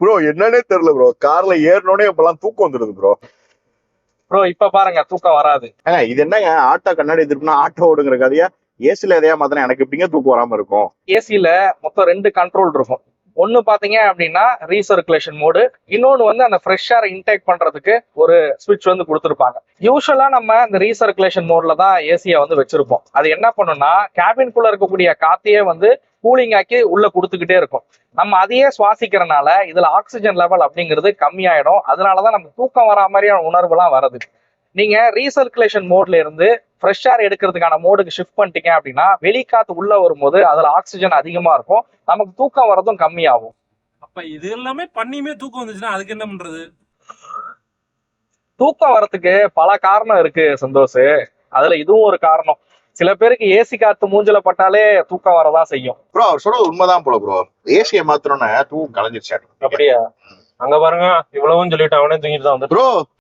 Bro என்னன்னே தெரியல bro. கார்ல ஏறனோடனே இப்பெல்லாம் தூக்கம் வந்துடுது ப்ரோ. ப்ரோ இப்ப பாருங்க தூக்கம் வராது. இது என்னங்க ஆட்டோ கண்ணாடி திருப்பினா ஆட்டோ ஓடுங்கிற கதையா? ஏசில எதையா மாத்தினா எனக்கு எப்படிங்க தூக்கம் வராம இருக்கும்? ஏசில மொத்தம் 2 கண்ட்ரோல் இருக்கும். ஒன்னு பாத்தீங்க அப்படின்னா ரீசர்குலேஷன் மோடு, இன்னொன்னு வந்து அந்த ஃப்ரெஷ் ஏர் இன்டேக் பண்றதுக்கு ஒரு ஸ்விட்ச் வந்து கொடுத்துருப்பாங்க. யூஸ்வலா நம்ம இந்த ரீசர்குலேஷன் மோட்ல தான் ஏசியை வந்து வச்சிருப்போம். அது என்ன பண்ணும்னா கேபின்குள்ள இருக்கக்கூடிய காத்தையே வந்து கூலிங் ஆக்கி உள்ள கொடுத்துக்கிட்டே இருக்கும். நம்ம அதையே சுவாசிக்கிறனால இதுல ஆக்சிஜன் லெவல் அப்படிங்கிறது கம்மியாயிடும். அதனாலதான் நம்ம தூக்கம் வரா மாதிரியான உணர்வு எல்லாம் வருது. நீங்க ரீசர்குலேஷன் மோட்ல இருந்து ஃப்ரெஷ் ஏர் எடுக்கிறதுக்கான மோடுக்கு ஷிஃப்ட் பண்ணிட்டீங்க அப்படின்னா வெளிக்காத்து உள்ள வரும்போது அதுல ஆக்சிஜன் அதிகமா இருக்கும், நமக்கு தூக்கம் வரதும் கம்மியாகும். அப்ப இது எல்லாமே பண்ணியுமே தூக்கம் வந்துச்சுன்னா அதுக்கு என்ன பண்றது? தூக்கம் வரத்துக்கு பல காரணம் இருக்கு சந்தோஷ். அதுல இதுவும் ஒரு காரணம். சில பேருக்கு ஏசி காத்து மூஞ்சில பட்டாலே தூக்கம் வரதான் செய்யும். ப்ரோ அவர் சொல்றது உண்மைதான் போல ப்ரோ. ஏசியை மாத்திரம்னு தூக்கம் கலைஞ்சிருச்சாரு. அப்படியா? அங்க பாருங்க இவ்வளவும் சொல்லிட்டு அவனே தூங்கிட்டு தான் வந்து ப்ரோ